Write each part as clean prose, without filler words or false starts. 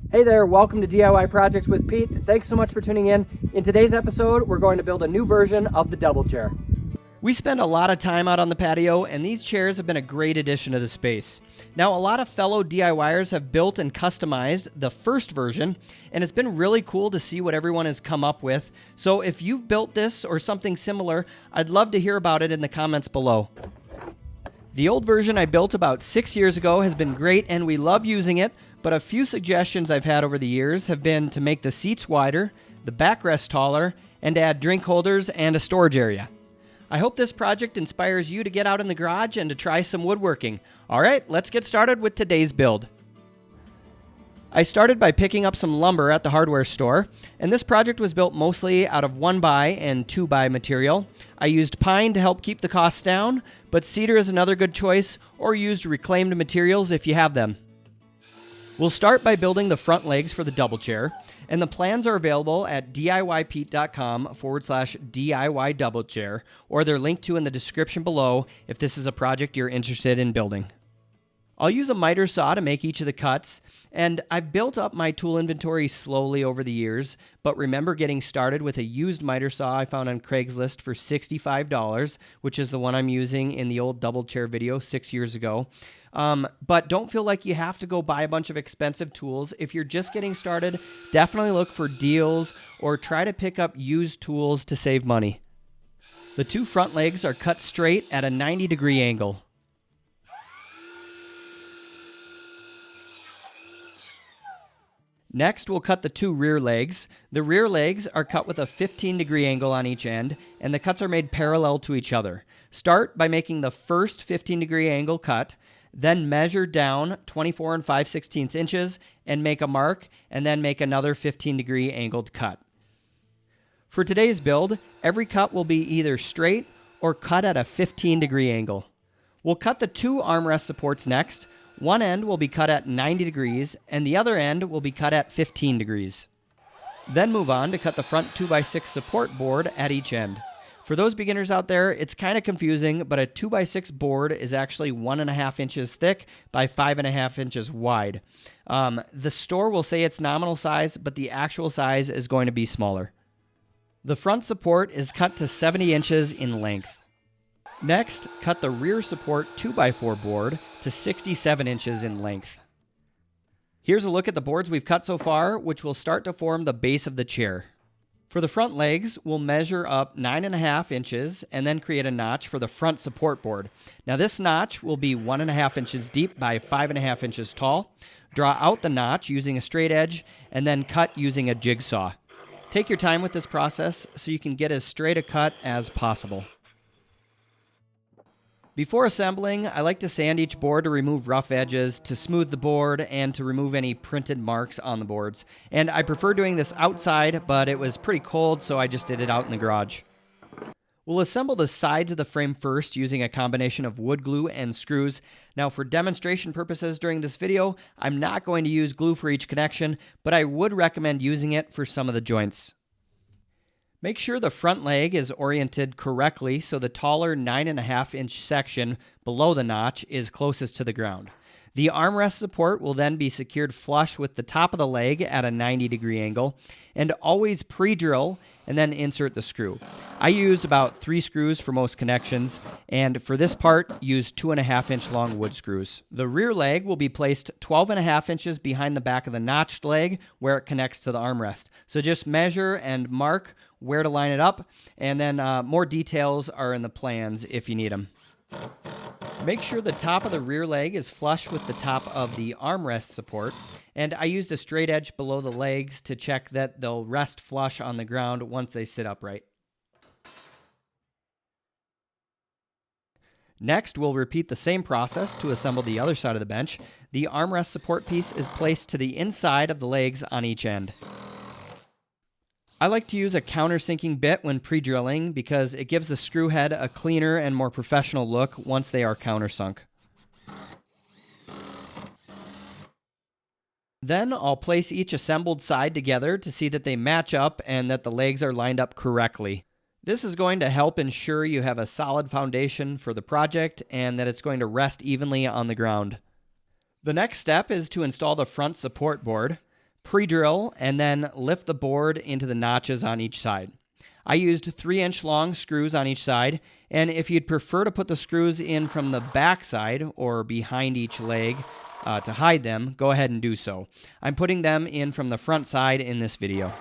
Hey there, welcome to DIY Projects with Pete. Thanks so much for tuning in. In today's episode, we're going to build a new version of the double chair. We spend a lot of time out on the patio, and these chairs have been a great addition to the space. Now, a lot of fellow DIYers have built and customized the first version, and it's been really cool to see what everyone has come up with. So if you've built this or something similar, I'd love to hear about it in the comments below. The old version I built about 6 years ago has been great, and we love using it. But a few suggestions I've had over the years have been to make the seats wider, the backrest taller, and add drink holders and a storage area. I hope this project inspires you to get out in the garage and to try some woodworking. All right, let's get started with today's build. I started by picking up some lumber at the hardware store, and this project was built mostly out of 1x and 2x material. I used pine to help keep the costs down, but cedar is another good choice, or used reclaimed materials if you have them. We'll start by building the front legs for the double chair, and the plans are available at DIYpete.com/DIY double chair, or they're linked to in the description below if this is a project you're interested in building. I'll use a miter saw to make each of the cuts, and I've built up my tool inventory slowly over the years, but remember getting started with a used miter saw I found on Craigslist for $65, which is the one I'm using in the old double chair video 6 years ago. But don't feel like you have to go buy a bunch of expensive tools. If you're just getting started, definitely look for deals or try to pick up used tools to save money. The two front legs are cut straight at a 90-degree angle. Next, we'll cut the two rear legs. The rear legs are cut with a 15-degree angle on each end, and the cuts are made parallel to each other. Start by making the first 15-degree angle cut, then measure down 24 5/16 inches and make a mark, and then make another 15-degree angled cut. For today's build, every cut will be either straight or cut at a 15-degree angle. We'll cut the two armrest supports next. One end will be cut at 90 degrees, and the other end will be cut at 15 degrees. Then move on to cut the front 2x6 support board at each end. For those beginners out there, it's kind of confusing, but a 2x6 board is actually 1.5 inches thick by 5.5 inches wide. The store will say it's nominal size, but the actual size is going to be smaller. The front support is cut to 70 inches in length. Next, cut the rear support 2x4 board to 67 inches in length. Here's a look at the boards we've cut so far, which will start to form the base of the chair. For the front legs, we'll measure up 9.5 inches and then create a notch for the front support board. Now this notch will be 1.5 inches deep by 5.5 inches tall. Draw out the notch using a straight edge and then cut using a jigsaw. Take your time with this process so you can get as straight a cut as possible. Before assembling, I like to sand each board to remove rough edges, to smooth the board, and to remove any printed marks on the boards. And I prefer doing this outside, but it was pretty cold, so I just did it out in the garage. We'll assemble the sides of the frame first using a combination of wood glue and screws. Now for demonstration purposes during this video, I'm not going to use glue for each connection, but I would recommend using it for some of the joints. Make sure the front leg is oriented correctly so the taller 9.5 inch section below the notch is closest to the ground. The armrest support will then be secured flush with the top of the leg at a 90-degree angle, and always pre-drill and then insert the screw. I used about 3 screws for most connections, and for this part, used 2.5 inch long wood screws. The rear leg will be placed 12.5 inches behind the back of the notched leg where it connects to the armrest. So just measure and mark where to line it up, and then more details are in the plans if you need them. Make sure the top of the rear leg is flush with the top of the armrest support, and I used a straight edge below the legs to check that they'll rest flush on the ground once they sit upright. Next, we'll repeat the same process to assemble the other side of the bench. The armrest support piece is placed to the inside of the legs on each end. I like to use a countersinking bit when pre-drilling because it gives the screw head a cleaner and more professional look once they are countersunk. Then I'll place each assembled side together to see that they match up and that the legs are lined up correctly. This is going to help ensure you have a solid foundation for the project and that it's going to rest evenly on the ground. The next step is to install the front support board. Pre-drill and then lift the board into the notches on each side. I used 3-inch long screws on each side, and if you'd prefer to put the screws in from the back side or behind each leg to hide them, go ahead and do so. I'm putting them in from the front side in this video.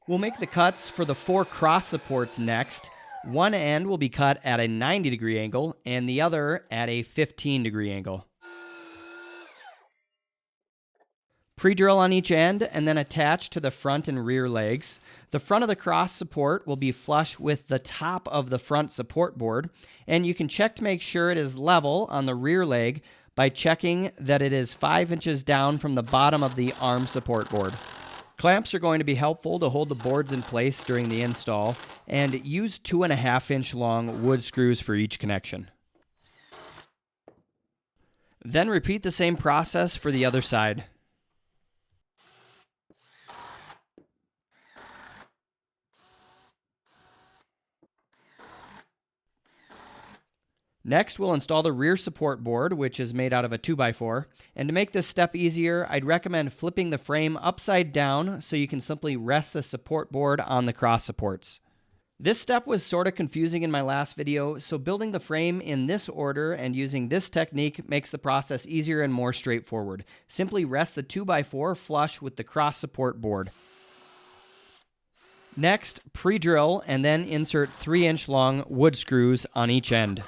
We'll make the cuts for the 4 cross supports next. One end will be cut at a 90-degree angle and the other at a 15-degree angle. Pre-drill on each end and then attach to the front and rear legs. The front of the cross support will be flush with the top of the front support board, and you can check to make sure it is level on the rear leg by checking that it is 5 inches down from the bottom of the arm support board. Clamps are going to be helpful to hold the boards in place during the install, and use 2.5-inch long wood screws for each connection. Then repeat the same process for the other side. Next, we'll install the rear support board, which is made out of a 2x4. And to make this step easier, I'd recommend flipping the frame upside down so you can simply rest the support board on the cross supports. This step was sort of confusing in my last video, so building the frame in this order and using this technique makes the process easier and more straightforward. Simply rest the 2x4 flush with the cross support board. Next, pre-drill and then insert 3-inch long wood screws on each end.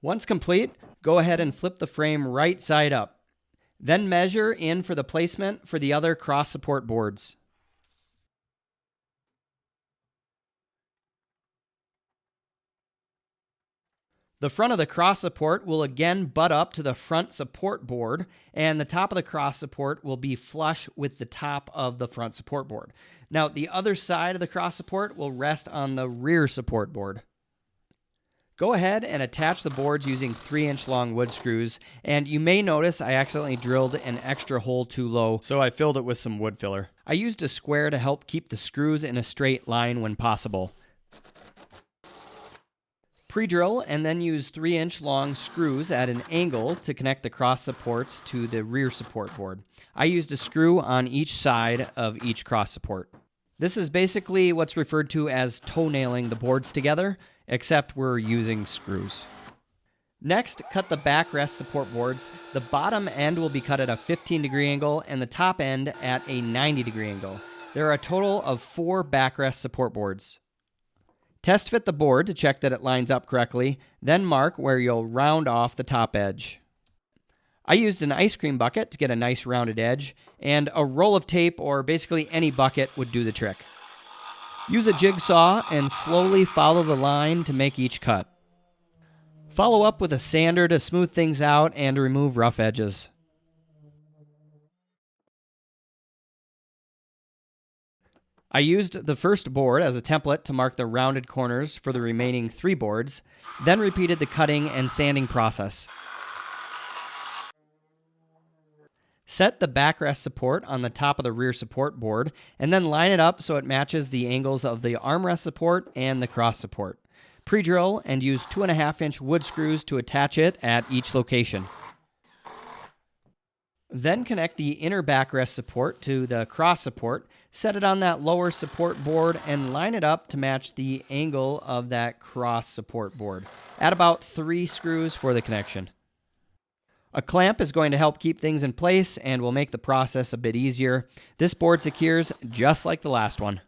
Once complete, go ahead and flip the frame right side up. Then measure in for the placement for the other cross support boards. The front of the cross support will again butt up to the front support board, and the top of the cross support will be flush with the top of the front support board. Now, the other side of the cross support will rest on the rear support board. Go ahead and attach the boards using 3-inch long wood screws, and you may notice I accidentally drilled an extra hole too low, so I filled it with some wood filler. I used a square to help keep the screws in a straight line when possible. Pre-drill and then use 3-inch long screws at an angle to connect the cross supports to the rear support board. I used a screw on each side of each cross support. This is basically what's referred to as toe-nailing the boards together, except we're using screws. Next, cut the backrest support boards. The bottom end will be cut at a 15-degree angle and the top end at a 90-degree angle. There are a total of 4 backrest support boards. Test fit the board to check that it lines up correctly, then mark where you'll round off the top edge. I used an ice cream bucket to get a nice rounded edge, and a roll of tape or basically any bucket would do the trick. Use a jigsaw and slowly follow the line to make each cut. Follow up with a sander to smooth things out and remove rough edges. I used the first board as a template to mark the rounded corners for the remaining 3 boards, then repeated the cutting and sanding process. Set the backrest support on the top of the rear support board, and then line it up so it matches the angles of the armrest support and the cross support. Pre-drill and use 2.5-inch wood screws to attach it at each location. Then connect the inner backrest support to the cross support, set it on that lower support board, and line it up to match the angle of that cross support board. Add about 3 screws for the connection. A clamp is going to help keep things in place and will make the process a bit easier. This board secures just like the last one.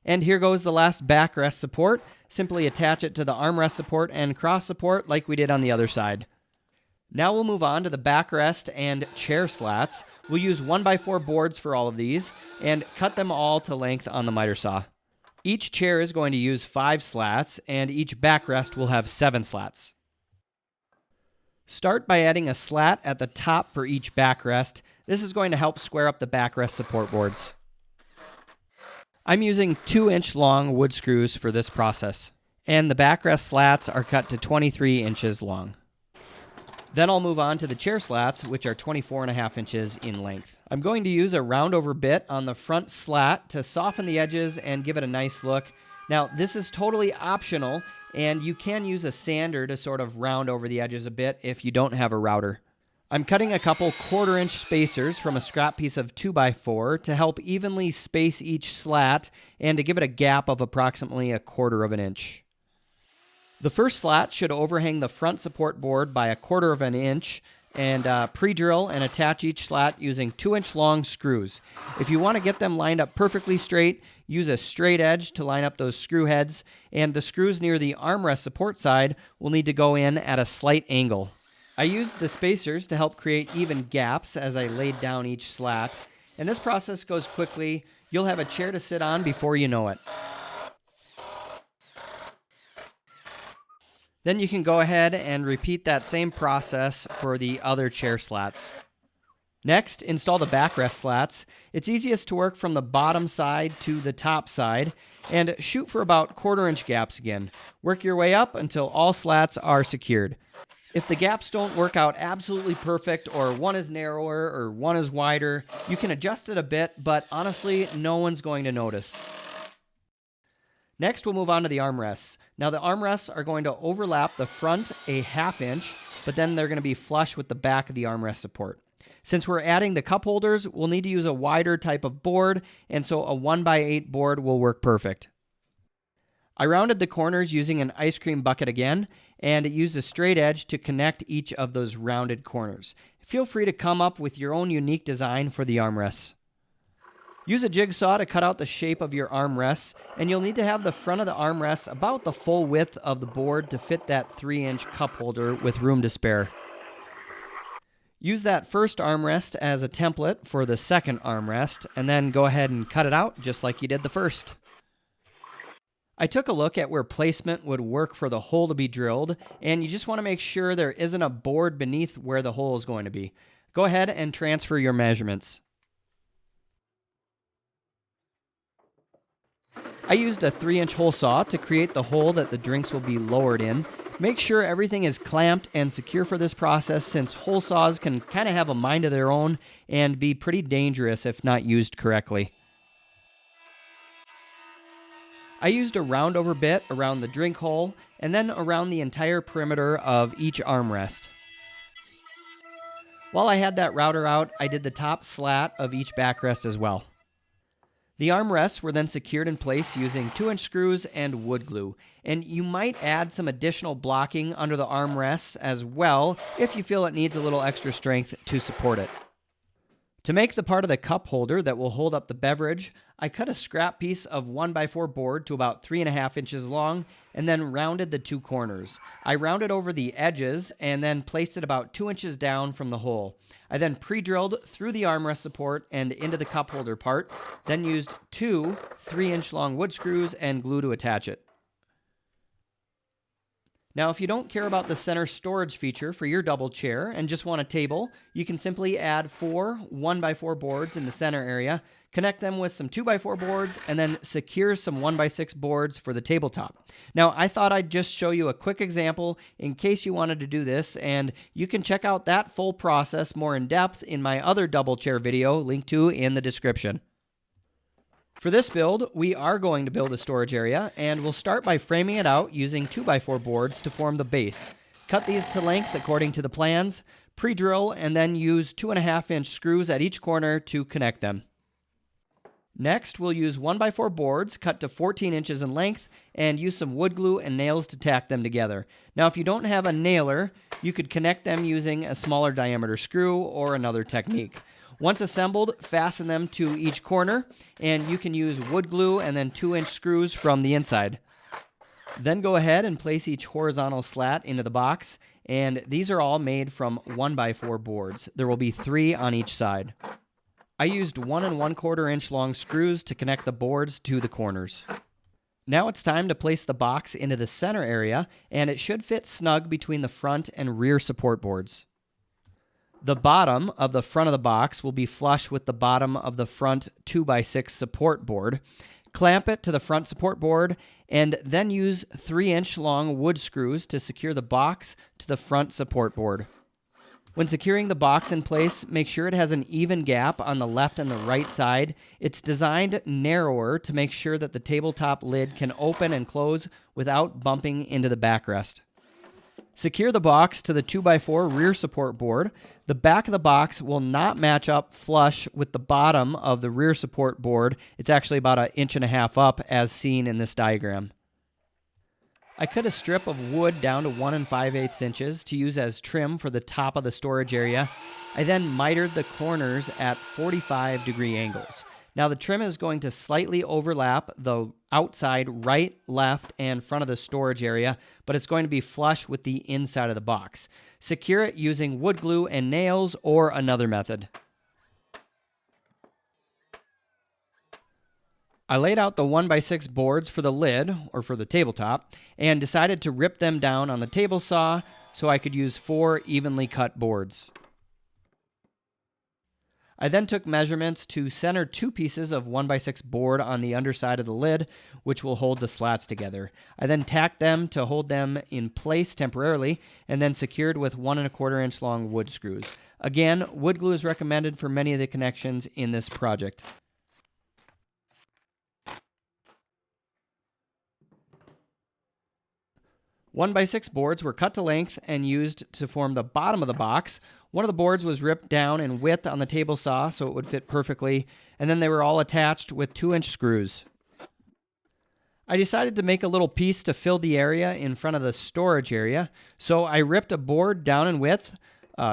And here goes the last backrest support. Simply attach it to the armrest support and cross support like we did on the other side. Now we'll move on to the backrest and chair slats. We'll use 1x4 boards for all of these and cut them all to length on the miter saw. Each chair is going to use 5 slats and each backrest will have 7 slats. Start by adding a slat at the top for each backrest. This is going to help square up the backrest support boards. I'm using 2-inch long wood screws for this process, and the backrest slats are cut to 23 inches long. Then I'll move on to the chair slats, which are 24.5 inches in length. I'm going to use a roundover bit on the front slat to soften the edges and give it a nice look. Now, this is totally optional. and you can use a sander to sort of round over the edges a bit if you don't have a router. I'm cutting a couple 1/4-inch spacers from a scrap piece of 2x4 to help evenly space each slat and to give it a gap of approximately 1/4 of an inch. The first slat should overhang the front support board by 1/4 of an inch, and pre-drill and attach each slat using 2-inch long screws. If you want to get them lined up perfectly straight, use a straight edge to line up those screw heads, and the screws near the armrest support side will need to go in at a slight angle. I used the spacers to help create even gaps as I laid down each slat, and this process goes quickly. You'll have a chair to sit on before you know it. Then you can go ahead and repeat that same process for the other chair slats. Next, install the backrest slats. It's easiest to work from the bottom side to the top side, and shoot for about 1/4-inch gaps again. Work your way up until all slats are secured. If the gaps don't work out absolutely perfect, or one is narrower or one is wider, you can adjust it a bit, but honestly, no one's going to notice. Next, we'll move on to the armrests. Now, the armrests are going to overlap the front a 1/2 inch, but then they're going to be flush with the back of the armrest support. Since we're adding the cup holders, we'll need to use a wider type of board, and so a 1x8 board will work perfect. I rounded the corners using an ice cream bucket again, and used a straight edge to connect each of those rounded corners. Feel free to come up with your own unique design for the armrests. Use a jigsaw to cut out the shape of your armrests, and you'll need to have the front of the armrest about the full width of the board to fit that 3-inch cup holder with room to spare. Use that first armrest as a template for the second armrest, and then go ahead and cut it out just like you did the first. I took a look at where placement would work for the hole to be drilled, and you just want to make sure there isn't a board beneath where the hole is going to be. Go ahead and transfer your measurements. I used a 3-inch hole saw to create the hole that the drinks will be lowered in. Make sure everything is clamped and secure for this process, since hole saws can kind of have a mind of their own and be pretty dangerous if not used correctly. I used a round over bit around the drink hole and then around the entire perimeter of each armrest. While I had that router out, I did the top slat of each backrest as well. The armrests were then secured in place using 2-inch screws and wood glue, and you might add some additional blocking under the armrests as well if you feel it needs a little extra strength to support it. To make the part of the cup holder that will hold up the beverage, I cut a scrap piece of 1x4 board to about 3.5 inches long and then rounded the 2 corners. I rounded over the edges and then placed it about 2 inches down from the hole. I then pre-drilled through the armrest support and into the cup holder part, then used 2 3-inch long wood screws and glue to attach it. Now, if you don't care about the center storage feature for your double chair and just want a table, you can simply add 4 1x4 boards in the center area, connect them with some 2x4 boards, and then secure some 1x6 boards for the tabletop. Now, I thought I'd just show you a quick example in case you wanted to do this, and you can check out that full process more in depth in my other double chair video, linked to in the description. For this build, we are going to build a storage area, and we'll start by framing it out using 2x4 boards to form the base. Cut these to length according to the plans, pre-drill, and then use 2.5-inch screws at each corner to connect them. Next, we'll use 1x4 boards cut to 14 inches in length and use some wood glue and nails to tack them together. Now, if you don't have a nailer, you could connect them using a smaller diameter screw or another technique. Once assembled, fasten them to each corner, and you can use wood glue and then 2-inch screws from the inside. Then go ahead and place each horizontal slat into the box, and these are all made from 1x4 boards. There will be 3 on each side. I used 1 1/4 inch long screws to connect the boards to the corners. Now it's time to place the box into the center area, and it should fit snug between the front and rear support boards. The bottom of the front of the box will be flush with the bottom of the front 2x6 support board. Clamp it to the front support board, and then use 3-inch long wood screws to secure the box to the front support board. When securing the box in place, make sure it has an even gap on the left and the right side. It's designed narrower to make sure that the tabletop lid can open and close without bumping into the backrest. Secure the box to the 2x4 rear support board. The back of the box will not match up flush with the bottom of the rear support board. It's actually about 1.5 inches up as seen in this diagram. I cut a strip of wood down to 1 5/8 inches to use as trim for the top of the storage area. I then mitered the corners at 45-degree angles. Now the trim is going to slightly overlap the outside right, left, and front of the storage area, but it's going to be flush with the inside of the box. Secure it using wood glue and nails or another method. I laid out the 1x6 boards for the lid, or for the tabletop, and decided to rip them down on the table saw so I could use 4 evenly cut boards. I then took measurements to center 2 pieces of 1x6 board on the underside of the lid, which will hold the slats together. I then tacked them to hold them in place temporarily, and then secured with 1 1/4 inch long wood screws. Again, wood glue is recommended for many of the connections in this project. One by 6 boards were cut to length and used to form the bottom of the box. One of the boards was ripped down in width on the table saw so it would fit perfectly, and then they were all attached with 2-inch screws. I decided to make a little piece to fill the area in front of the storage area, so I ripped a board down in width,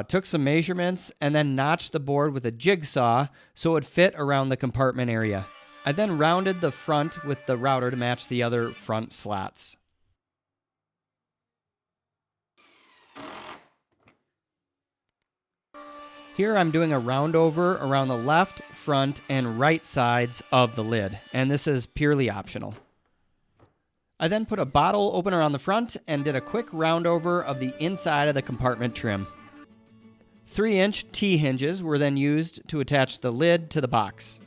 took some measurements, and then notched the board with a jigsaw so it would fit around the compartment area. I then rounded the front with the router to match the other front slats. Here I'm doing a round over around the left, front, and right sides of the lid, and this is purely optional. I then put a bottle opener on the front and did a quick round over of the inside of the compartment trim. 3-inch T-hinges were then used to attach the lid to the box.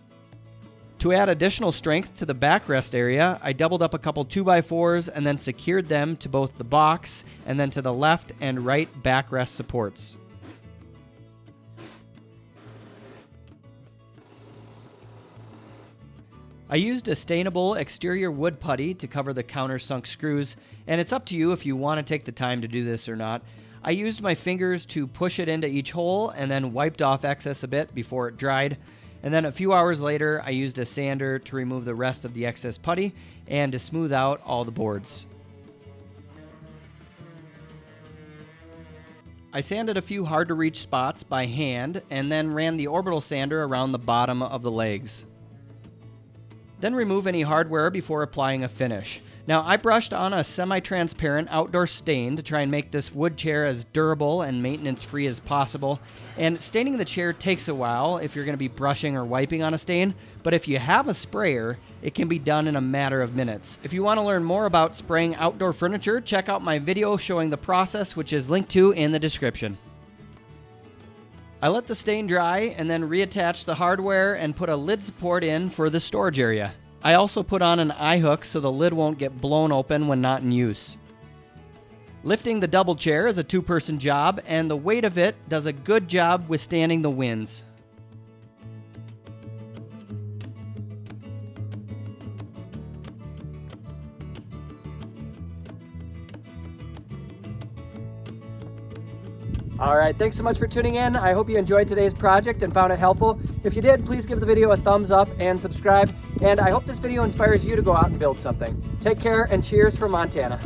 To add additional strength to the backrest area, I doubled up a couple 2x4s and then secured them to both the box and then to the left and right backrest supports. I used a stainable exterior wood putty to cover the countersunk screws, and it's up to you if you want to take the time to do this or not. I used my fingers to push it into each hole and then wiped off excess a bit before it dried. And then a few hours later, I used a sander to remove the rest of the excess putty and to smooth out all the boards. I sanded a few hard-to-reach spots by hand and then ran the orbital sander around the bottom of the legs. Then remove any hardware before applying a finish. Now, I brushed on a semi-transparent outdoor stain to try and make this wood chair as durable and maintenance-free as possible. And staining the chair takes a while if you're going to be brushing or wiping on a stain, but if you have a sprayer, it can be done in a matter of minutes. If you want to learn more about spraying outdoor furniture, check out my video showing the process, which is linked to in the description. I let the stain dry and then reattached the hardware and put a lid support in for the storage area. I also put on an eye hook so the lid won't get blown open when not in use. Lifting the double chair is a 2-person job, and the weight of it does a good job withstanding the winds. All right, thanks so much for tuning in. I hope you enjoyed today's project and found it helpful. If you did, please give the video a thumbs up and subscribe. And I hope this video inspires you to go out and build something. Take care and cheers from Montana.